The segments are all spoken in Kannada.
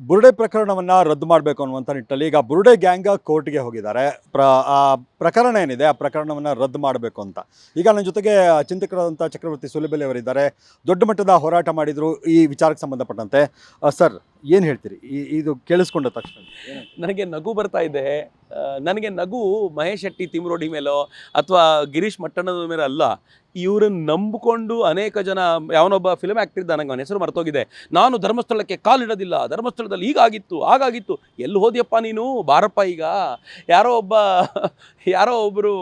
ಬುರುಡೆ ಪ್ರಕರಣವನ್ನು ರದ್ದು ಮಾಡಬೇಕು ಅನ್ನುವಂಥ ನಿಟ್ಟಲ್ಲಿ ಈಗ ಬುರುಡೆ ಗ್ಯಾಂಗ್ ಕೋರ್ಟ್ಗೆ ಹೋಗಿದ್ದಾರೆ. ಆ ಪ್ರಕರಣ ಏನಿದೆ ಆ ಪ್ರಕರಣವನ್ನು ರದ್ದು ಮಾಡಬೇಕು ಅಂತ. ಈಗ ನನ್ನ ಜೊತೆಗೆ ಚಿಂತಕರಾದಂಥ ಚಕ್ರವರ್ತಿ ಸುಲಿಬೆಲೆ ಅವರಿದ್ದಾರೆ. ದೊಡ್ಡ ಮಟ್ಟದ ಹೋರಾಟ ಮಾಡಿದರು ಈ ವಿಚಾರಕ್ಕೆ ಸಂಬಂಧಪಟ್ಟಂತೆ. ಸರ್, ಏನು ಹೇಳ್ತೀರಿ ಇದು ಕೇಳಿಸ್ಕೊಂಡ ತಕ್ಷಣ? ನನಗೆ ನಗು ಬರ್ತಾ ಇದೆ. ನನಗೆ ನಗು ಮಹೇಶ್ ಶೆಟ್ಟಿ ತಿಮ್ರೋಡಿ ಮೇಲೋ ಅಥವಾ ಗಿರೀಶ್ ಮಟ್ಟಣ್ಣದ ಮೇಲೆ ಅಲ್ಲ. ಇವ್ರನ್ನ ನಂಬಿಕೊಂಡು ಅನೇಕ ಜನ, ಯಾವನೊಬ್ಬ ಫಿಲ್ಮ್ ಆ್ಯಕ್ಟರ್ ಇದ್ದ, ನನಗೆ ಅವನ ಹೆಸರು ಮರ್ತೋಗಿದೆ, ನಾನು ಧರ್ಮಸ್ಥಳಕ್ಕೆ ಕಾಲಿಡೋದಿಲ್ಲ, ಧರ್ಮಸ್ಥಳದಲ್ಲಿ ಹೀಗಾಗಿತ್ತು ಹಾಗಾಗಿತ್ತು. ಎಲ್ಲಿ ಹೋದ್ಯಪ್ಪ ನೀನು, ಬಾರಪ್ಪ. ಈಗ ಯಾರೋ ಒಬ್ಬರು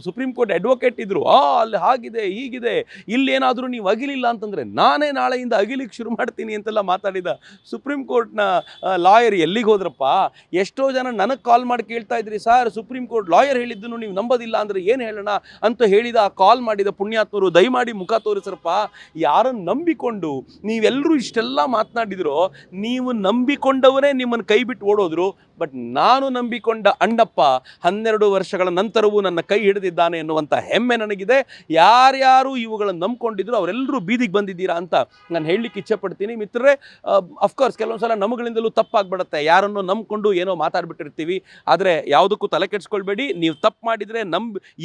ಸುಪ್ರೀಂ ಕೋರ್ಟ್ ಅಡ್ವೊಕೇಟ್ ಇದ್ರು, ಅಲ್ಲಿ ಹಾಗಿದೆ ಹೀಗಿದೆ, ಇಲ್ಲೇನಾದರೂ ನೀವು ಅಗಿಲಿಲ್ಲ ಅಂತಂದರೆ ನಾನೇ ನಾಳೆಯಿಂದ ಅಗಿಲಿಕ್ಕೆ ಶುರು ಮಾಡ್ತೀನಿ ಅಂತೆಲ್ಲ ಮಾತಾಡಿದ ಸುಪ್ರೀಂ ಕೋರ್ಟ್ನ ಲಾಯರ್ ಎಲ್ಲಿಗೆ ಹೋದ್ರಪ್ಪ? ಎಷ್ಟೋ ಜನ ನನಗೆ ಕಾಲ್ ಮಾಡಿ ಕೇಳ್ತಾ ಇದ್ರಿ, ಸರ್ ಸುಪ್ರೀಂ ಕೋರ್ಟ್ ಲಾಯರ್ ಹೇಳಿದ್ದನ್ನು ನೀವು ನಂಬೋದಿಲ್ಲ ಅಂದರೆ ಏನು ಹೇಳೋಣ ಅಂತ ಹೇಳಿದ ಆ ಕಾಲ್ ಮಾಡಿದ ಪುಣ್ಯಾತ್ಮರು ದಯಮಾಡಿ ಮುಖ ತೋರಿಸ್ರಪ್ಪ. ಯಾರನ್ನು ನಂಬಿಕೊಂಡು ನೀವೆಲ್ಲರೂ ಇಷ್ಟೆಲ್ಲ ಮಾತನಾಡಿದ್ರು, ನೀವು ನಂಬಿಕೊಂಡವರೇ ನಿಮ್ಮನ್ನು ಕೈ ಬಿಟ್ಟು ಓಡೋದ್ರು. ಬಟ್ ನಾನು ನಂಬಿಕೊಂಡ ಅಣ್ಣಪ್ಪ 12 ವರ್ಷಗಳ ನಂತರವೂ ನನ್ನ ಕೈ ಹಿಡಿದಿದ್ದಾನೆ ಎನ್ನುವಂಥ ಹೆಮ್ಮೆ ನನಗಿದೆ. ಯಾರ್ಯಾರು ಇವುಗಳನ್ನು ನಂಬ್ಕೊಂಡಿದ್ರು ಅವರೆಲ್ಲರೂ ಬೀದಿಗೆ ಬಂದಿದ್ದೀರಾ ಅಂತ ನಾನು ಹೇಳಲಿಕ್ಕೆ ಇಚ್ಛೆಪಡ್ತೀನಿ. ಮಿತ್ರರೇ, ಅಫ್ಕೋರ್ಸ್ ಕೆಲವೊಂದು ಸಲ ನಮಗಳಿಂದಲೂ ತಪ್ಪಾಗ್ಬಿಡುತ್ತೆ. ಯಾರನ್ನೋ ನಂಬ್ಕೊಂಡು ಏನೋ ಮಾತಾಡ್ಬಿಟ್ಟಿರ್ತೀವಿ. ಆದರೆ ಯಾವುದಕ್ಕೂ ತಲೆ ಕೆಡಿಸ್ಕೊಳ್ಬೇಡಿ. ನೀವು ತಪ್ಪು ಮಾಡಿದರೆ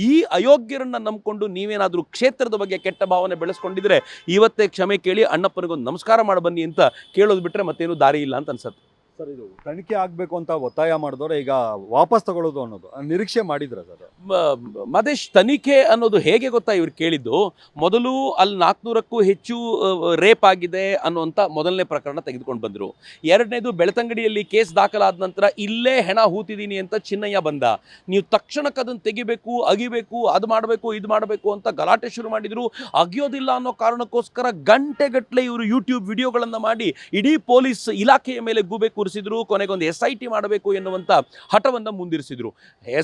ಈ ಅಯೋಗ್ಯರನ್ನು ನಂಬ್ಕೊಂಡು ನೀವೇನಾದರೂ ಕ್ಷೇತ್ರದ ಬಗ್ಗೆ ಕೆಟ್ಟ ಭಾವನೆ ಬೆಳೆಸ್ಕೊಂಡಿದ್ರೆ ಇವತ್ತೇ ಕ್ಷಮೆ ಕೇಳಿ ಅಣ್ಣಪ್ಪನಿಗೊಂದು ನಮಸ್ಕಾರ ಮಾಡಿ ಬನ್ನಿ ಅಂತ ಕೇಳೋದು ಬಿಟ್ಟರೆ ಮತ್ತೇನು ದಾರಿ ಇಲ್ಲ ಅಂತ ಅನ್ಸುತ್ತೆ. ಸರ್, ಇದು ತನಿಖೆ ಆಗಬೇಕು ಅಂತ ಒತ್ತಾಯ ಮಾಡಿದವ್ರೆ ಈಗ ವಾಪಸ್ ತಗೊಳ್ಳೋದು ಅನ್ನೋದು ನಿರೀಕ್ಷೆ ಮಾಡಿದ್ರೆ ಸರ್? ಮದೇಶ್, ತನಿಖೆ ಅನ್ನೋದು ಹೇಗೆ ಗೊತ್ತಾ ಇವ್ರು ಕೇಳಿದ್ದು? ಮೊದಲು ಅಲ್ಲಿ 400ಕ್ಕೂ ಹೆಚ್ಚು ರೇಪ್ ಆಗಿದೆ ಅನ್ನುವಂಥ ಮೊದಲನೇ ಪ್ರಕರಣ ತೆಗೆದುಕೊಂಡು ಬಂದರು. ಎರಡನೇದು, ಬೆಳ್ತಂಗಡಿಯಲ್ಲಿ ಕೇಸ್ ದಾಖಲಾದ ನಂತರ ಇಲ್ಲೇ ಹೆಣ ಹೂತಿದ್ದೀನಿ ಅಂತ ಚಿನ್ನಯ್ಯ ಬಂದ. ನೀವು ತಕ್ಷಣಕ್ಕೆ ಅದನ್ನು ತೆಗಿಬೇಕು, ಅಗಿಬೇಕು, ಅದು ಮಾಡಬೇಕು, ಇದು ಮಾಡಬೇಕು ಅಂತ ಗಲಾಟೆ ಶುರು ಮಾಡಿದರು. ಅಗಿಯೋದಿಲ್ಲ ಅನ್ನೋ ಕಾರಣಕ್ಕೋಸ್ಕರ ಗಂಟೆಗಟ್ಟಲೆ ಇವರು ಯೂಟ್ಯೂಬ್ ವಿಡಿಯೋಗಳನ್ನು ಮಾಡಿ ಇಡೀ ಪೊಲೀಸ್ ಇಲಾಖೆಯ ಮೇಲೆ ಗೂಬೆ ಕೂರಿಸಿದ್ರು. ಕೊನೆಗೊಂದು SIT ಮಾಡಬೇಕು ಎನ್ನುವಂಥ ಹಠವನ್ನು ಮುಂದಿರಿಸಿದ್ರು.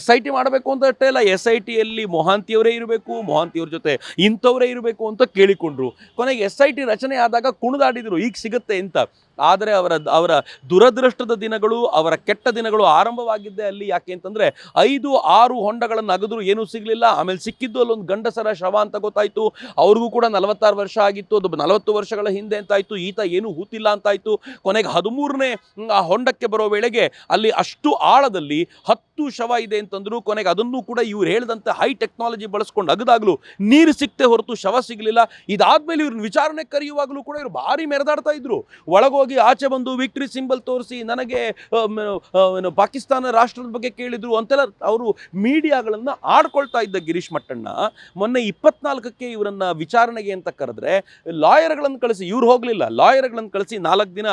SIT ಮಾಡಬೇಕು ಅಂತ ಅಷ್ಟೇ ಅಲ್ಲ, SITಯಲ್ಲಿ ಮೊಹಾಂತಿಯವರೇ ಇರಬೇಕು, ಮೊಹಾಂತಿಯವ್ರ ಜೊತೆ ಇಂಥವರೇ ಇರಬೇಕು ಅಂತ ಕೇಳಿಕೊಂಡ್ರು. ಕೊನೆಗೆ SIT ರಚನೆ ಆದಾಗ ಕುಣಿದಾಡಿದ್ರು, ಈಗ ಸಿಗುತ್ತೆ ಅಂತ. ಆದರೆ ಅವರ ದುರದೃಷ್ಟದ ದಿನಗಳು, ಅವರ ಕೆಟ್ಟ ದಿನಗಳು ಆರಂಭವಾಗಿದ್ದೇ ಅಲ್ಲಿ. ಯಾಕೆ ಅಂತಂದರೆ 5-6 ಹೊಂಡಗಳನ್ನು ಅಗದ್ರು, ಏನೂ ಸಿಗಲಿಲ್ಲ. ಆಮೇಲೆ ಸಿಕ್ಕಿದ್ದು ಅಲ್ಲೊಂದು ಗಂಡಸರ ಶವ ಅಂತ ಗೊತ್ತಾಯಿತು. ಅವ್ರಿಗೂ ಕೂಡ 46 ವರ್ಷ ಆಗಿತ್ತು, ಅದು 40 ವರ್ಷಗಳ ಹಿಂದೆ ಅಂತಾಯಿತು. ಈತ ಏನೂ ಹೂತಿಲ್ಲ ಅಂತಾಯಿತು. ಕೊನೆಗೆ 13ನೇ ಆ ಹೊಂಡಕ್ಕೆ ಬರೋ ವೇಳೆಗೆ ಅಲ್ಲಿ ಅಷ್ಟು ಆಳದಲ್ಲಿ 10 ಶವ ಇದೆ ಅಂತಂದ್ರು. ಕೊನೆಗೆ ಅದನ್ನು ಕೂಡ ಇವ್ರು ಹೇಳಿದಂತೆ ಹೈ ಟೆಕ್ನಾಲಜಿ ಬಳಸ್ಕೊಂಡು ಅಗದಾಗಲೂ ನೀರು ಸಿಕ್ತೆ ಹೊರತು ಶವ ಸಿಗಲಿಲ್ಲ. ಇದಾದ್ಮೇಲೆ ಇವ್ರನ್ನ ವಿಚಾರಣೆ ಕರೆಯುವಾಗಲೂ ಕೂಡ ಇವರು ಭಾರಿ ಮೆರೆದಾಡ್ತಾ ಇದ್ರು. ಒಳಗೋಗಿ ಆಚೆ ಬಂದು ವಿಕ್ಟ್ರಿ ಸಿಂಬಲ್ ತೋರಿಸಿ ನನಗೆ ಪಾಕಿಸ್ತಾನ ರಾಷ್ಟ್ರದ ಬಗ್ಗೆ ಕೇಳಿದ್ರು ಅಂತೆಲ್ಲ ಅವರು ಮೀಡಿಯಾಗಳನ್ನು ಆಡ್ಕೊಳ್ತಾ ಇದ್ದ ಗಿರೀಶ್ ಮಟ್ಟಣ್ಣ ಮೊನ್ನೆ 24ಕ್ಕೆ ಇವರನ್ನ ವಿಚಾರಣೆಗೆ ಅಂತ ಕರೆದ್ರೆ ಲಾಯರ್ಗಳನ್ನು ಕಳಿಸಿ, ಇವ್ರು ಹೋಗಲಿಲ್ಲ, ಲಾಯರ್ಗಳನ್ನು ಕಳಿಸಿ 4 ದಿನ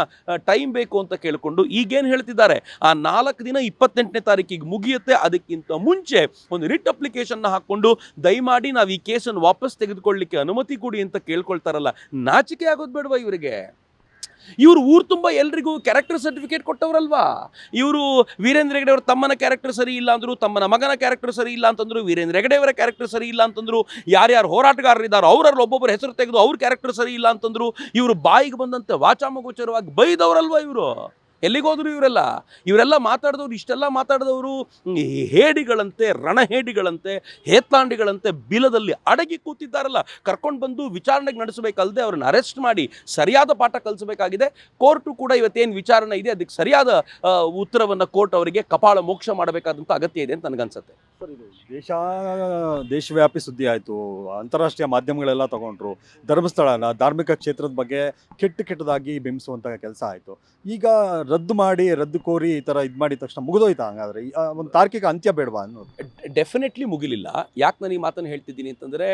ಟೈಮ್ ಬೇಕು ಅಂತ ಕೇಳಿಕೊಂಡು ಈಗೇನು ಹೇಳ್ತಿದ್ದಾರೆ, ಆ 4 ದಿನ 28ನೇ ತಾರೀಕಿಗೆ ಮುಗಿಯುತ್ತೆ. ಅದಕ್ಕಿಂತ ಮುಂಚೆ ಒಂದು ರಿಟ್ ಅಪ್ಲಿಕೇಶನ್ನ ಹಾಕ್ಕೊಂಡು ದಯಮಾಡಿ ನಾವು ಈ ಕೇಸನ್ನು ವಾಪಸ್ ತೆಗೆದುಕೊಳ್ಳಲಿಕ್ಕೆ ಅನುಮತಿ ಕೊಡಿ ಅಂತ ಕೇಳ್ಕೊಳ್ತಾರಲ್ಲ. ನಾಚಿಕೆ ಆಗೋದು ಬೇಡವಾ ಇವರಿಗೆ? ಇವರು ಊರು ತುಂಬ ಎಲ್ರಿಗೂ ಕ್ಯಾರೆಕ್ಟರ್ ಸರ್ಟಿಫಿಕೇಟ್ ಕೊಟ್ಟವರಲ್ವಾ? ಇವರು ವೀರೇಂದ್ರ ಹೆಗಡೆ ಅವರ ತಮ್ಮನ ಕ್ಯಾರೆಕ್ಟರ್ ಸರಿ ಇಲ್ಲ ಅಂದರು, ತಮ್ಮನ ಮಗನ ಕ್ಯಾರೆಕ್ಟರ್ ಸರಿ ಇಲ್ಲ ಅಂತಂದ್ರು, ವೀರೇಂದ್ರ ಹೆಗಡೆ ಅವರ ಕ್ಯಾರೆಕ್ಟರ್ ಸರಿ ಇಲ್ಲ ಅಂತಂದ್ರು, ಯಾರ್ಯಾರು ಹೋರಾಟಗಾರರಿದ್ದಾರೋ ಅವರಲ್ಲಿ ಒಬ್ಬೊಬ್ಬರ ಹೆಸರು ತೆಗೆದು ಅವ್ರ ಕ್ಯಾರೆಕ್ಟರ್ ಸರಿ ಇಲ್ಲ ಅಂತಂದ್ರು. ಇವರು ಬಾಯಿಗೆ ಬಂದಂತೆ ವಾಚಾಮಗೋಚರವಾಗಿ ಬೈದವರಲ್ವಾ ಇವರು? ಎಲ್ಲಿಗೋದ್ರು ಇವರೆಲ್ಲ ಮಾತಾಡಿದವರು, ಇಷ್ಟೆಲ್ಲ ಮಾತಾಡಿದವರು ಹೇಡಿಗಳಂತೆ, ರಣಹೇಡಿಗಳಂತೆ, ಹೇತ್ಲಾಂಡಿಗಳಂತೆ ಬಿಲದಲ್ಲಿ ಅಡಗಿ ಕೂತಿದ್ದಾರಲ್ಲ. ಕರ್ಕೊಂಡು ಬಂದು ವಿಚಾರಣೆಗೆ ನಡೆಸಬೇಕಲ್ಲದೆ ಅವ್ರನ್ನ ಅರೆಸ್ಟ್ ಮಾಡಿ ಸರಿಯಾದ ಪಾಠ ಕಲಿಸಬೇಕಾಗಿದೆ. ಕೋರ್ಟು ಕೂಡ ಇವತ್ತೇನು ವಿಚಾರಣೆ ಇದೆ ಅದಕ್ಕೆ ಸರಿಯಾದ ಉತ್ತರವನ್ನು ಕೋರ್ಟ್ ಅವರಿಗೆ ಕಪಾಳ ಮೋಕ್ಷ ಮಾಡಬೇಕಾದಂಥ ಅಗತ್ಯ ಇದೆ ಅಂತ ನನಗನ್ಸುತ್ತೆ. ಸರ್, ಇದು ದೇಶವ್ಯಾಪಿ ಸುದ್ದಿ ಆಯಿತು, ಅಂತಾರಾಷ್ಟ್ರೀಯ ಮಾಧ್ಯಮಗಳೆಲ್ಲ ತಗೊಂಡ್ರು. ಧರ್ಮಸ್ಥಳನ ಧಾರ್ಮಿಕ ಕ್ಷೇತ್ರದ ಬಗ್ಗೆ ಕೆಟ್ಟದಾಗಿ ಬಿಂಬಿಸುವಂಥ ಕೆಲಸ ಆಯಿತು. ಈಗ ರದ್ದು ಕೋರಿ ಈ ಥರ ಇದು ಮಾಡಿದ ತಕ್ಷಣ ಮುಗಿದೋಯ್ತಾ? ಹಂಗಾದ್ರೆ ಒಂದು ತಾರ್ಕಿಕ ಅಂತ್ಯ ಬೇಡವಾ ಅನ್ನೋದು? ಡೆಫಿನೆಟ್ಲಿ ಮುಗಿಲಿಲ್ಲ. ಯಾಕೆ ನಾನು ಈ ಮಾತನ್ನು ಹೇಳ್ತಿದ್ದೀನಿ ಅಂತಂದರೆ,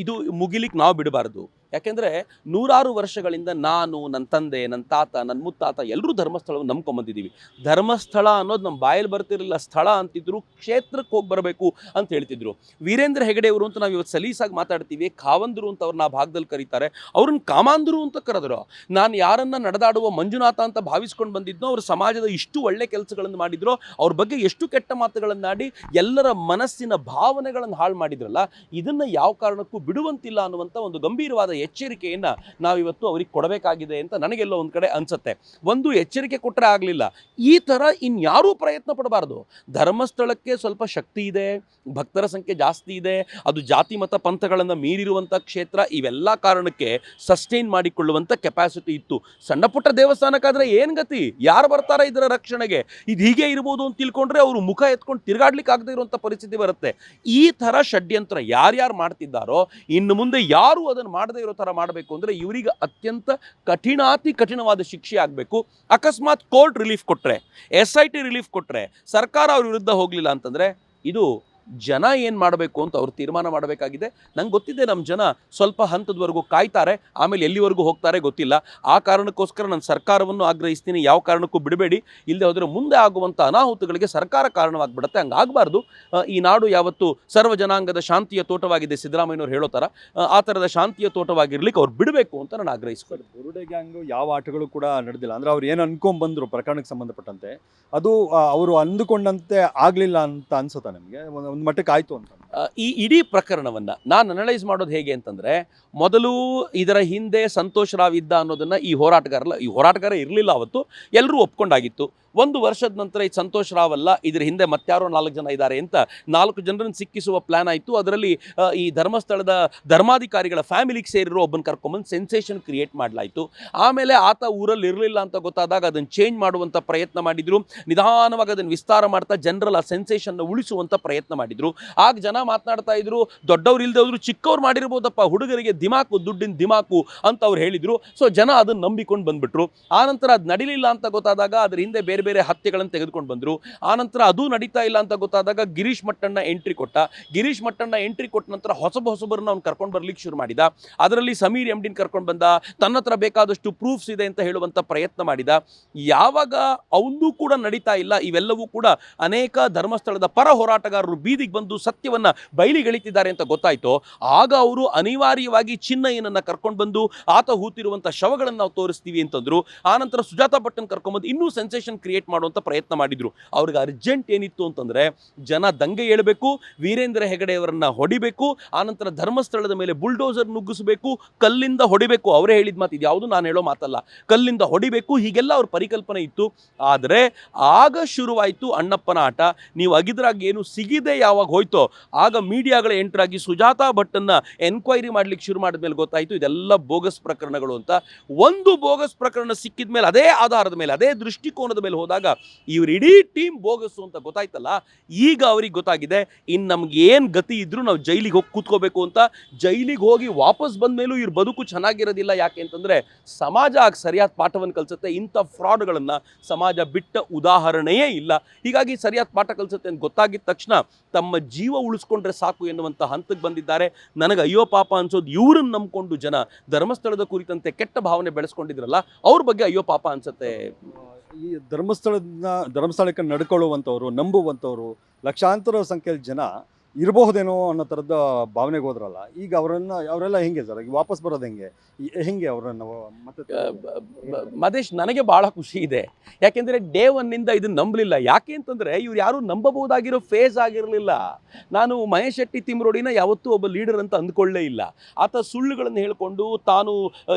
ಇದು ಮುಗಿಲಿಕ್ಕೆ ನಾವು ಬಿಡಬಾರ್ದು. ಯಾಕೆಂದರೆ 100 ವರ್ಷಗಳಿಂದ ನಾನು, ನನ್ನ ತಂದೆ, ನನ್ನ ತಾತ, ನನ್ನ ಮುತ್ತಾತ ಎಲ್ಲರೂ ಧರ್ಮಸ್ಥಳವನ್ನು ನಂಬ್ಕೊಂಬಂದಿದ್ದೀವಿ. ಧರ್ಮಸ್ಥಳ ಅನ್ನೋದು ನಮ್ಮ ಬಾಯಲ್ಲಿ ಬರ್ತಿರಲಿಲ್ಲ, ಸ್ಥಳ ಅಂತಿದ್ರು, ಕ್ಷೇತ್ರಕ್ಕೆ ಹೋಗಿ ಬರಬೇಕು ಅಂತ ಹೇಳ್ತಿದ್ರು. ವೀರೇಂದ್ರ ಹೆಗಡೆಯವರು ಅಂತ ನಾವು ಇವತ್ತು ಸಲೀಸಾಗಿ ಮಾತಾಡ್ತೀವಿ, ಕಾವಂದರು ಅಂತ ಅವ್ರನ್ನ ಆ ಭಾಗದಲ್ಲಿ ಕರೀತಾರೆ, ಅವ್ರನ್ನ ಕಾಮಾಂದರು ಅಂತ ಕರೆದ್ರು. ನಾನು ಯಾರನ್ನ ನಡೆದಾಡುವ ಮಂಜುನಾಥ ಅಂತ ಭಾವಿಸ್ಕೊಂಡು ಬಂದಿದ್ನೋ, ಅವರು ಸಮಾಜದ ಇಷ್ಟು ಒಳ್ಳೆ ಕೆಲಸಗಳನ್ನು ಮಾಡಿದ್ರು, ಅವ್ರ ಬಗ್ಗೆ ಎಷ್ಟು ಕೆಟ್ಟ ಮಾತುಗಳನ್ನಾಡಿ ಎಲ್ಲರ ಮನಸ್ಸಿನ ಭಾವನೆಗಳನ್ನು ಹಾಳು ಮಾಡಿದ್ರಲ್ಲ, ಇದನ್ನು ಯಾವ ಕಾರಣಕ್ಕೂ ಬಿಡುವಂತಿಲ್ಲ ಅನ್ನುವಂಥ ಒಂದು ಗಂಭೀರವಾದ ಎಚ್ಚರಿಕೆಯನ್ನು ನಾವಿವತ್ತು ಅವ್ರಿಗೆ ಕೊಡಬೇಕಾಗಿದೆ ಅಂತ ನನಗೆಲ್ಲೋ ಒಂದು ಕಡೆ ಅನಿಸುತ್ತೆ. ಒಂದು ಎಚ್ಚರಿಕೆ ಕೊಟ್ಟರೆ ಆಗಲಿಲ್ಲ, ಈ ಥರ ಇನ್ಯಾರೂ ಪ್ರಯತ್ನ ಪಡಬಾರ್ದು. ಧರ್ಮಸ್ಥಳಕ್ಕೆ ಸ್ವಲ್ಪ ಶಕ್ತಿ ಇದೆ, ಭಕ್ತರ ಸಂಖ್ಯೆ ಜಾಸ್ತಿ ಇದೆ, ಅದು ಜಾತಿ ಮತ ಪಂಥಗಳನ್ನು ಮೀರಿರುವಂಥ ಕ್ಷೇತ್ರ, ಇವೆಲ್ಲ ಕಾರಣಕ್ಕೆ ಸಸ್ಟೈನ್ ಮಾಡಿಕೊಳ್ಳುವಂಥ ಕೆಪಾಸಿಟಿ ಇತ್ತು. ಸಣ್ಣ ಪುಟ್ಟ ದೇವಸ್ಥಾನಕ್ಕಾದರೆ ಏನು ಗತಿ, ಯಾರು ಬರ್ತಾರೆ ಇದರ ರಕ್ಷಣೆಗೆ? ಇದು ಹೀಗೆ ಇರ್ಬೋದು ಅಂತ ತಿಳ್ಕೊಂಡ್ರೆ ಅವರು ಮುಖ ಎತ್ಕೊಂಡು ತಿರುಗಾಡ್ಲಿಕ್ಕೆ ಆಗದೆ ಇರುವಂಥ ಪರಿಸ್ಥಿತಿ ಬರುತ್ತೆ. ಈ ಥರ ಷಡ್ಯಂತ್ರ ಯಾರ್ಯಾರು ಮಾಡ್ತಿದ್ದಾರೋ ಇನ್ನು ಮುಂದೆ ಯಾರು ಅದನ್ನು ಮಾಡದೇ ಇರೋ ಥರ ಮಾಡಬೇಕು ಅಂದರೆ ಇವರಿಗೆ ಅತ್ಯಂತ ಕಠಿಣಾತಿ ಕಠಿಣವಾದ ಶಿಕ್ಷೆ ಆಗಬೇಕು. ಅಕಸ್ಮಾತ್ ಕೋರ್ಟ್ ರಿಲೀಫ್ ಕೊಟ್ಟರೆ, SIT ರಿಲೀಫ್ ಕೊಟ್ಟರೆ, ಸರ್ಕಾರ ಅವ್ರ ವಿರುದ್ಧ ಹೋಗಲಿಲ್ಲ ಅಂತಂದರೆ ಇದು ಜನ ಏನು ಮಾಡಬೇಕು ಅಂತ ಅವ್ರು ತೀರ್ಮಾನ ಮಾಡಬೇಕಾಗಿದೆ. ನಂಗೆ ಗೊತ್ತಿದೆ ನಮ್ಮ ಜನ ಸ್ವಲ್ಪ ಹಂತದವರೆಗೂ ಕಾಯ್ತಾರೆ, ಆಮೇಲೆ ಎಲ್ಲಿವರೆಗೂ ಹೋಗ್ತಾರೆ ಗೊತ್ತಿಲ್ಲ. ಆ ಕಾರಣಕ್ಕೋಸ್ಕರ ನಾನು ಸರ್ಕಾರವನ್ನು ಆಗ್ರಹಿಸ್ತೀನಿ, ಯಾವ ಕಾರಣಕ್ಕೂ ಬಿಡಬೇಡಿ. ಇಲ್ಲದೆ ಹೋದರೆ ಮುಂದೆ ಆಗುವಂಥ ಅನಾಹುತಗಳಿಗೆ ಸರ್ಕಾರ ಕಾರಣವಾಗಿಬಿಡುತ್ತೆ. ಹಂಗಾಗಬಾರ್ದು. ಈ ನಾಡು ಯಾವತ್ತು ಸರ್ವ ಜನಾಂಗದ ಶಾಂತಿಯ ತೋಟವಾಗಿದೆ, ಸಿದ್ದರಾಮಯ್ಯನವ್ರು ಹೇಳೋ ಥರ ಆ ಥರದ ಶಾಂತಿಯ ತೋಟವಾಗಿರ್ಲಿಕ್ಕೆ ಅವ್ರು ಬಿಡಬೇಕು ಅಂತ ನಾನು ಆಗ್ರಹಿಸ್ಕೊಂಡು. ಬುರುಡೆ ಗ್ಯಾಂಗು ಯಾವ ಆಟಗಳು ಕೂಡ ನಡೆದಿಲ್ಲ ಅಂದರೆ ಅವ್ರು ಏನು ಅನ್ಕೊಂಡ್ಬಂದರು ಪ್ರಕರಣಕ್ಕೆ ಸಂಬಂಧಪಟ್ಟಂತೆ ಅದು ಅವರು ಅಂದುಕೊಂಡಂತೆ ಆಗಲಿಲ್ಲ ಅಂತ ಅನ್ಸುತ್ತಾ ನಿಮಗೆ? ಒಂದು ಮಟ್ಟಕ್ಕೆ ಆಯಿತು ಅಂತ ಈ ಇಡೀ ಪ್ರಕರಣವನ್ನು ನಾನು ಅನಲೈಸ್ ಮಾಡೋದು ಹೇಗೆ ಅಂತಂದರೆ, ಮೊದಲು ಇದರ ಹಿಂದೆ ಸಂತೋಷ್ ರಾವ್ ಇದ್ದ ಅನ್ನೋದನ್ನು ಈ ಹೋರಾಟಗಾರ ಇರಲಿಲ್ಲ, ಅವತ್ತು ಎಲ್ಲರೂ ಒಪ್ಕೊಂಡಾಗಿತ್ತು. 1 ವರ್ಷದ ನಂತರ ಈ ಸಂತೋಷ್ ರಾವ್ ಅಲ್ಲ, ಇದ್ರ ಹಿಂದೆ ಮತ್ತಾರೋ 4 ಜನ ಇದ್ದಾರೆ ಅಂತ 4 ಜನರನ್ನು ಸಿಕ್ಕಿಸುವ ಪ್ಲ್ಯಾನ್ ಆಯಿತು. ಅದರಲ್ಲಿ ಈ ಧರ್ಮಸ್ಥಳದ ಧರ್ಮಾಧಿಕಾರಿಗಳ ಫ್ಯಾಮಿಲಿಗೆ ಸೇರಿರೋ ಒಬ್ಬನ ಕರ್ಕೊಂಬಂದು ಸೆನ್ಸೇಷನ್ ಕ್ರಿಯೇಟ್ ಮಾಡಲಾಯಿತು. ಆಮೇಲೆ ಆತ ಊರಲ್ಲಿ ಇರಲಿಲ್ಲ ಅಂತ ಗೊತ್ತಾದಾಗ ಅದನ್ನು ಚೇಂಜ್ ಮಾಡುವಂಥ ಪ್ರಯತ್ನ ಮಾಡಿದರು. ನಿಧಾನವಾಗಿ ಅದನ್ನು ವಿಸ್ತಾರ ಮಾಡ್ತಾ ಜನರಲ್ ಆ ಸೆನ್ಸೇಷನ್ನ ಉಳಿಸುವಂಥ ಪ್ರಯತ್ನ ಮಾಡಿದರು. ಆಗ ಜನ ಮಾತನಾಡ್ತಾ ಇದ್ರು, ದೊಡ್ಡವ್ರು ಇಲ್ಲದೆ ಹೋದ್ರು ಚಿಕ್ಕವ್ರು ಮಾಡಿರ್ಬೋದಪ್ಪ, ಹುಡುಗರಿಗೆ ದಿಮಾಕು, ದುಡ್ಡಿನ ದಿಮಾಕು ಅಂತ ಅವ್ರು ಹೇಳಿದರು. ಸೊ ಜನ ಅದನ್ನು ನಂಬಿಕೊಂಡು ಬಂದುಬಿಟ್ರು. ಆನಂತರ ಅದು ನಡೀಲಿಲ್ಲ ಅಂತ ಗೊತ್ತಾದಾಗ ಅದರ ಹಿಂದೆ ಬೇರೆ ಬೇರೆ ಹತ್ಯೆಗಳನ್ನು ತೆಗೆದುಕೊಂಡು ಬಂದರು. ಆನಂತರ ಅದು ನಡೀತಾ ಇಲ್ಲ ಅಂತ ಗೊತ್ತಾದಾಗ ಗಿರೀಶ್ ಮಟ್ಟಣ್ಣ ಎಂಟ್ರಿ ಕೊಟ್ಟ ನಂತರ ಹೊಸಬರನ್ನ ಅವ್ನು ಕರ್ಕೊಂಡು ಬರ್ಲಿಕ್ಕೆ ಶುರು ಮಾಡಿದ. ಅದರಲ್ಲಿ ಸಮೀರ್ MDನ ಕರ್ಕೊಂಡು ಬಂದ, ತನ್ನ ಹತ್ರ ಬೇಕಾದಷ್ಟು ಪ್ರೂಫ್ಸ್ ಇದೆ ಅಂತ ಹೇಳುವಂಥ ಪ್ರಯತ್ನ ಮಾಡಿದ. ಯಾವಾಗ ಅವನೂ ಕೂಡ ನಡೀತಾ ಇಲ್ಲ, ಇವೆಲ್ಲವೂ ಕೂಡ ಅನೇಕ ಧರ್ಮಸ್ಥಳದ ಪರ ಹೋರಾಟಗಾರರು ಬೀದಿಗೆ ಬಂದು ಸತ್ಯವನ್ನು ಬಯಲಿಗೆಳಿತಿದ್ದಾರೆ ಅಂತ ಗೊತ್ತಾಯಿತು. ಆಗ ಅವರು ಅನಿವಾರ್ಯವಾಗಿ ಚಿನ್ನಯ್ಯನನ್ನು ಕರ್ಕೊಂಡು ಬಂದು ಆತ ಹೂತಿರುವಂಥ ಶವಗಳನ್ನು ನಾವು ತೋರಿಸ್ತೀವಿ ಅಂತಂದರು. ಆನಂತರ ಸುಜಾತಾ ಭಟ್ಟನ್ ಕರ್ಕೊಂಡ್ಬಂದು ಇನ್ನೂ ಸೆನ್ಸೇಷನ್ ಕ್ರಿಯೇಟ್ ಮಾಡುವಂಥ ಪ್ರಯತ್ನ ಮಾಡಿದರು. ಅವ್ರಿಗೆ ಅರ್ಜೆಂಟ್ ಏನಿತ್ತು ಅಂತಂದರೆ ಜನ ದಂಗೆ ಏಳಬೇಕು, ವೀರೇಂದ್ರ ಹೆಗಡೆ ಅವರನ್ನು ಹೊಡಿಬೇಕು, ಆನಂತರ ಧರ್ಮಸ್ಥಳದ ಮೇಲೆ ಬುಲ್ಡೋಸರ್ ನುಗ್ಗಿಸಬೇಕು, ಕಲ್ಲಿಂದ ಹೊಡಿಬೇಕು. ಅವರೇ ಹೇಳಿದ ಮಾತು, ಇದು ಯಾವುದು ನಾನು ಹೇಳೋ ಮಾತಲ್ಲ, ಕಲ್ಲಿಂದ ಹೊಡಿಬೇಕು, ಹೀಗೆಲ್ಲ ಅವ್ರ ಪರಿಕಲ್ಪನೆ ಇತ್ತು. ಆದರೆ ಆಗ ಶುರುವಾಯಿತು ಅಣ್ಣಪ್ಪನ ಆಟ. ನೀವು ಅಗಿದ್ರಾಗ ಏನು ಸಿಗಿದೆ ಯಾವಾಗ ಹೋಯ್ತೋ ಆಗ ಮೀಡಿಯಾಗಳ ಎಂಟ್ರಾಗಿ ಸುಜಾತಾ ಭಟ್ಟನ್ನ ಎನ್ಕ್ವೈರಿ ಮಾಡ್ಲಿಕ್ಕೆ ಶುರು ಮಾಡಿದ ಮೇಲೆ ಗೊತ್ತಾಯಿತು ಇದೆಲ್ಲ ಬೋಗಸ್ ಪ್ರಕರಣಗಳು ಅಂತ. ಒಂದು ಬೋಗಸ್ ಪ್ರಕರಣ ಸಿಕ್ಕಿದ ಮೇಲೆ ಅದೇ ಆಧಾರದ ಮೇಲೆ, ಅದೇ ದೃಷ್ಟಿಕೋನದ ಮೇಲೆ ಹೋದಾಗ ಇವ್ರ ಇಡೀ ಟೀಮ್ ಬೋಗಸ್ಸು ಅಂತ ಗೊತ್ತಾಯ್ತಲ್ಲ. ಈಗ ಅವ್ರಿಗೆ ಗೊತ್ತಾಗಿದೆ, ಇನ್ನು ನಮ್ಗೆ ಏನು ಗತಿ ಇದ್ರೂ ನಾವು ಜೈಲಿಗೆ ಹೋಗಿ ಕೂತ್ಕೋಬೇಕು ಅಂತ. ಜೈಲಿಗೆ ಹೋಗಿ ವಾಪಸ್ ಬಂದ ಮೇಲೂ ಇವ್ರ ಬದುಕು ಚೆನ್ನಾಗಿರೋದಿಲ್ಲ. ಯಾಕೆ ಅಂತಂದರೆ ಸಮಾಜ ಆಗ ಸರಿಯಾದ ಪಾಠವನ್ನು ಕಲಿಸುತ್ತೆ. ಇಂಥ ಫ್ರಾಡ್ಗಳನ್ನು ಸಮಾಜ ಬಿಟ್ಟ ಉದಾಹರಣೆಯೇ ಇಲ್ಲ. ಹೀಗಾಗಿ ಸರಿಯಾದ ಪಾಠ ಕಲಿಸುತ್ತೆ ಅಂತ ಗೊತ್ತಾಗಿದ್ದ ತಕ್ಷಣ ತಮ್ಮ ಜೀವ ಉಳಿಸ್ಕೊಂಡ್ರೆ ಸಾಕು ಎನ್ನುವಂಥ ಹಂತಕ್ಕೆ ಬಂದಿದ್ದಾರೆ. ನನಗೆ ಅಯ್ಯೋ ಪಾಪ ಅನ್ಸೋದು ಇವ್ರನ್ನ ನಂಬ್ಕೊಂಡು ಜನ ಧರ್ಮಸ್ಥಳದ ಕುರಿತಂತೆ ಕೆಟ್ಟ ಭಾವನೆ ಬೆಳೆಸ್ಕೊಂಡಿದ್ರಲ್ಲ, ಅವ್ರ ಬಗ್ಗೆ ಅಯ್ಯೋ ಪಾಪ ಅನ್ಸುತ್ತೆ. ಈ ಧರ್ಮಸ್ಥಳಕ್ಕೆ ನಡ್ಕೊಳ್ಳುವಂಥವ್ರು, ನಂಬುವಂಥವ್ರು ಲಕ್ಷಾಂತರ ಸಂಖ್ಯೆಯಲ್ಲಿ ಜನ ಇರಬಹುದೇನೋ ಅನ್ನೋ ಥರದ ಭಾವನೆಗೆ ಹೋದ್ರಲ್ಲ. ಈಗ ಅವರೆಲ್ಲ ಹೆಂಗೆ ಸರ್, ಈಗ ವಾಪಸ್ ಬರೋದು ಹೆಂಗೆ ಅವರನ್ನು ಮತ್ತೆ? ಮದೇಶ್, ನನಗೆ ಭಾಳ ಖುಷಿ ಇದೆ. ಯಾಕೆಂದರೆ ಡೇ 1ನಿಂದ ಇದನ್ನು ನಂಬಲಿಲ್ಲ. ಯಾಕೆ ಅಂತಂದರೆ ಇವ್ರು ಯಾರೂ ನಂಬಬಹುದಾಗಿರೋ ಫೇಸ್ ಆಗಿರಲಿಲ್ಲ. ನಾನು ಮಹೇಶ್ ಶೆಟ್ಟಿ ತಿಮ್ರೋಡಿನ ಯಾವತ್ತೂ ಒಬ್ಬ ಲೀಡರ್ ಅಂತ ಅಂದ್ಕೊಳ್ಳೇ ಇಲ್ಲ. ಆತ ಸುಳ್ಳುಗಳನ್ನು ಹೇಳ್ಕೊಂಡು ತಾನು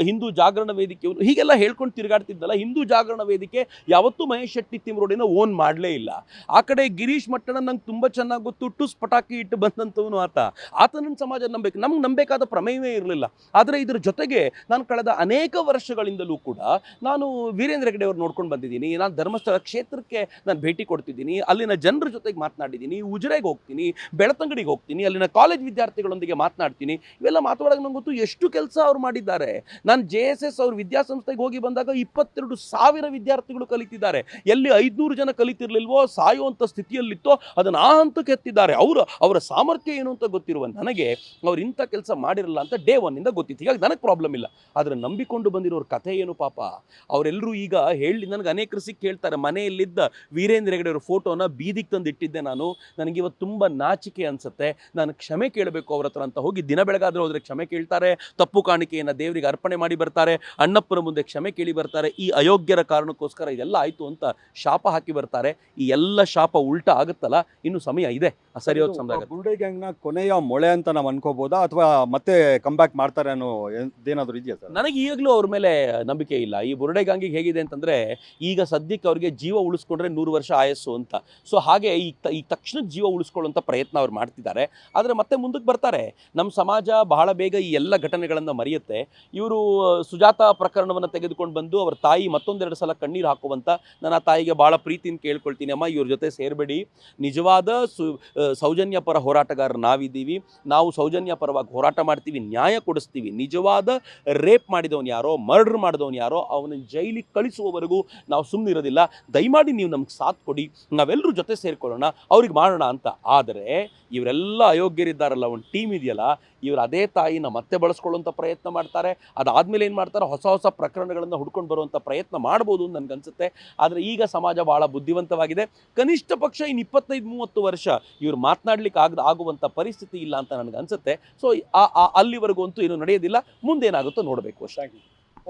ಹಿಂದೂ ಜಾಗರಣ ವೇದಿಕೆ ಹೀಗೆಲ್ಲ ಹೇಳ್ಕೊಂಡು ತಿರುಗಾಡ್ತಿದ್ದಲ್ಲ. ಹಿಂದೂ ಜಾಗರಣ ವೇದಿಕೆ ಯಾವತ್ತೂ ಮಹೇಶ್ ಶೆಟ್ಟಿ ತಿಮ್ರೋಡಿನ ಓನ್ ಮಾಡಲೇ ಇಲ್ಲ. ಆ ಕಡೆ ಗಿರೀಶ್ ಮಟ್ಟಣ್ಣ ನಂಗೆ ತುಂಬ ಚೆನ್ನಾಗಿ ಗೊತ್ತು, ಟುಸ್ ಪಟಾಕಿ ಇಟ್ಟು ಬಂದಂಥವನು ಆತನನ್ನು ಸಮಾಜ ನಂಬಬೇಕು, ನಮ್ಗೆ ನಂಬೇಕಾದ ಪ್ರಮೇಯವೇ ಇರಲಿಲ್ಲ. ಆದರೆ ಇದರ ಜೊತೆಗೆ ನಾನು ಕಳೆದ ಅನೇಕ ವರ್ಷಗಳಿಂದಲೂ ಕೂಡ ನಾನು ವೀರೇಂದ್ರ ಹೆಗಡೆ ಅವ್ರು ನೋಡ್ಕೊಂಡು ಬಂದಿದ್ದೀನಿ. ನಾನು ಧರ್ಮಸ್ಥಳ ಕ್ಷೇತ್ರಕ್ಕೆ ನಾನು ಭೇಟಿ ಕೊಡ್ತಿದ್ದೀನಿ, ಅಲ್ಲಿನ ಜನರ ಜೊತೆಗೆ ಮಾತನಾಡಿದ್ದೀನಿ, ಉಜಿರೆಗೆ ಹೋಗ್ತೀನಿ, ಬೆಳತಂಗಡಿಗೆ ಹೋಗ್ತೀನಿ, ಅಲ್ಲಿನ ಕಾಲೇಜ್ ವಿದ್ಯಾರ್ಥಿಗಳೊಂದಿಗೆ ಮಾತನಾಡ್ತೀನಿ. ಇವೆಲ್ಲ ಮಾತಾಡೋಕೆ ನಂಗೆ ಗೊತ್ತು ಎಷ್ಟು ಕೆಲಸ ಅವ್ರು ಮಾಡಿದ್ದಾರೆ. ನಾನು JSS ಅವ್ರ ವಿದ್ಯಾಸಂಸ್ಥೆಗೆ ಹೋಗಿ ಬಂದಾಗ 22,000 ವಿದ್ಯಾರ್ಥಿಗಳು ಕಲಿತಿದ್ದಾರೆ. ಎಲ್ಲಿ 500 ಜನ ಕಲಿತಿರ್ಲಿಲ್ವೋ, ಸಾಯುವಂಥ ಸ್ಥಿತಿಯಲ್ಲಿತ್ತೋ ಅದನ್ನು ಆ ಹಂತಕ್ಕೆ ಎತ್ತಿದ್ದಾರೆ. ಅವರ ಸಾಮರ್ಥ್ಯ ಏನು ಅಂತ ಗೊತ್ತಿರುವ ನನಗೆ ಅವ್ರು ಇಂಥ ಕೆಲಸ ಮಾಡಿರಲ್ಲ ಅಂತ ಡೇ 1ನಿಂದ ಗೊತ್ತಿತ್ತು. ಹೀಗಾಗಿ ನನಗೆ ಪ್ರಾಬ್ಲಮ್ ಇಲ್ಲ. ಆದರೆ ನಂಬಿಕೊಂಡು ಬಂದಿರೋರ ಕಥೆ ಏನು ಪಾಪ. ಅವರೆಲ್ಲರೂ ಈಗ ಹೇಳಿ ನನಗೆ ಅನೇಕರು ಸಿಕ್ಕಿ ಹೇಳ್ತಾರೆ, ಮನೆಯಲ್ಲಿದ್ದ ವೀರೇಂದ್ರ ಹೆಗಡೆ ಅವ್ರ ಫೋಟೋನ ಬೀದಿಗೆ ತಂದು ಇಟ್ಟಿದ್ದೆ ನಾನು, ನನಗಿವತ್ತು ತುಂಬ ನಾಚಿಕೆ ಅನಿಸುತ್ತೆ, ನಾನು ಕ್ಷಮೆ ಕೇಳಬೇಕು ಅವ್ರ ಹತ್ರ ಅಂತ ಹೋಗಿ ದಿನ ಬೆಳಗಾದ್ರೆ ಹೋದರೆ ಕ್ಷಮೆ ಕೇಳ್ತಾರೆ, ತಪ್ಪು ಕಾಣಿಕೆಯನ್ನು ದೇವರಿಗೆ ಅರ್ಪಣೆ ಮಾಡಿ ಬರ್ತಾರೆ, ಅಣ್ಣಪ್ಪನ ಮುಂದೆ ಕ್ಷಮೆ ಕೇಳಿ ಬರ್ತಾರೆ. ಈ ಅಯೋಗ್ಯರ ಕಾರಣಕ್ಕೋಸ್ಕರ ಇದೆಲ್ಲ ಆಯಿತು ಅಂತ ಶಾಪ ಹಾಕಿ ಬರ್ತಾರೆ. ಈ ಎಲ್ಲ ಶಾಪ ಉಲ್ಟಾ ಆಗುತ್ತಲ್ಲ, ಇನ್ನು ಸಮಯ ಇದೆ, ಸರಿಯಾದ ಸಮಯ. ಆಗುತ್ತೆ. ಬುರುಡೆ ಗ್ಯಾಂಗ್ನ ಕೊನೆಯ ಮೊಳೆ ಅಂತ ನಾವು ಅನ್ಕೋಬೋದಾ ಅಥವಾ ಮತ್ತೆ ಕಮ್ಬ್ಯಾಕ್ ಮಾಡ್ತಾರೆ ಅನ್ನೋ ಏನಾದರೂ ಇದೆಯಾ ಸರ್? ನನಗೆ ಈಗಲೂ ಅವ್ರ ಮೇಲೆ ನಂಬಿಕೆ ಇಲ್ಲ. ಈ ಬುರುಡೆ ಗಾಂಗಿಗೆ ಹೇಗಿದೆ ಅಂತಂದರೆ, ಈಗ ಸದ್ಯಕ್ಕೆ ಅವ್ರಿಗೆ ಜೀವ ಉಳಿಸ್ಕೊಂಡ್ರೆ 100 ವರ್ಷ ಆಯಸ್ಸು ಅಂತ. ಸೊ ಹಾಗೆ ಈ ತಕ್ಷಣಕ್ಕೆ ಜೀವ ಉಳಿಸ್ಕೊಳ್ಳುವಂಥ ಪ್ರಯತ್ನ ಅವ್ರು ಮಾಡ್ತಿದ್ದಾರೆ. ಆದರೆ ಮತ್ತೆ ಮುಂದಕ್ಕೆ ಬರ್ತಾರೆ. ನಮ್ಮ ಸಮಾಜ ಬಹಳ ಬೇಗ ಈ ಎಲ್ಲ ಘಟನೆಗಳನ್ನು ಮರೆಯುತ್ತೆ. ಇವರು ಸುಜಾತ ಪ್ರಕರಣವನ್ನು ತೆಗೆದುಕೊಂಡು ಬಂದು ಅವ್ರ ತಾಯಿ ಮತ್ತೊಂದೆರಡು ಸಲ ಕಣ್ಣೀರು ಹಾಕುವಂಥ, ನಾನು ಆ ತಾಯಿಗೆ ಭಾಳ ಪ್ರೀತಿಯಿಂದ ಕೇಳ್ಕೊಳ್ತೀನಿ, ಅಮ್ಮ ಇವ್ರ ಜೊತೆ ಸೇರಬೇಡಿ, ನಿಜವಾದ ಸೌಜನ್ಯ ಪರ ಹೋರಾಟಗಾರರು ನಾವಿದ್ದೀವಿ, ನಾವು ಸೌಜನ್ಯ ಪರವಾಗಿ ಹೋರಾಟ ಮಾಡ್ತೀವಿ, ನ್ಯಾಯ ಕೊಡಿಸ್ತೀವಿ, ನಿಜವಾದ ರೇಪ್ ಮಾಡಿದವನು ಯಾರೋ, ಮರ್ಡರ್ ಮಾಡಿದವನು ಯಾರೋ ಅವನನ್ನು ಜೈಲಿಗೆ ಕಳಿಸುವವರೆಗೂ ನಾವು ಸುಮ್ಮನೆ ಇರೋದಿಲ್ಲ, ದಯಮಾಡಿ ನೀವು ನಮ್ಗೆ ಸಾಥ್ ಕೊಡಿ, ನಾವೆಲ್ಲರೂ ಜೊತೆ ಸೇರಿಕೊಳ್ಳೋಣ, ಅವ್ರಿಗೆ ಮಾಡೋಣ ಅಂತ. ಆದರೆ ಇವರೆಲ್ಲ ಅಯೋಗ್ಯರಿದ್ದಾರಲ್ಲ, ಒಂದು ಟೀಮ್ ಇದೆಯಲ್ಲ, ಇವರು ಅದೇ ತಾಯಿನ ಮತ್ತೆ ಬಳಸ್ಕೊಳ್ಳುವಂಥ ಪ್ರಯತ್ನ ಮಾಡ್ತಾರೆ. ಅದಾದಮೇಲೆ ಏನು ಮಾಡ್ತಾರೆ, ಹೊಸ ಹೊಸ ಪ್ರಕರಣಗಳನ್ನು ಹುಡ್ಕೊಂಡು ಬರುವಂಥ ಪ್ರಯತ್ನ ಮಾಡ್ಬೋದು ಅಂತ ನನಗನ್ಸುತ್ತೆ. ಆದರೆ ಈಗ ಸಮಾಜ ಭಾಳ ಬುದ್ಧಿವಂತವಾಗಿದೆ. ಕನಿಷ್ಠ ಪಕ್ಷ ಇನ್ನು 25-30 ವರ್ಷ ಇವ್ರು ಮಾತನಾಡ್ಲಿಕ್ಕೆ ಆಗುವಂಥ ಪರಿಸ್ಥಿತಿ ಇಲ್ಲ ಅಂತ ನನಗನ್ಸುತ್ತೆ. ಸೊ ಅಲ್ಲಿವರೆಗೂ ಅಂತೂ ಏನು ನಡೆಯೋದಿಲ್ಲ, ಮುಂದೇನಾಗುತ್ತೋ ನೋಡಬೇಕು ಅಷ್ಟೇ.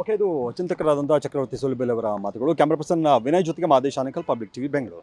ಓಕೆ, ಇದು ಚಿಂತಕರಾದಂಥ ಚಕ್ರವರ್ತಿ ಸೂಲಿಬೆಲೆ ಅವರ ಮಾತುಗಳು. ಕ್ಯಾಮ್ರಾ ಪರ್ಸನ್ ವಿನಯ್ ಜೊತೆಗೆ ಮಾದೇಶ್ ಆನೇಕಲ್, ಪಬ್ಲಿಕ್ ಟಿವಿ, ಬೆಂಗಳೂರು.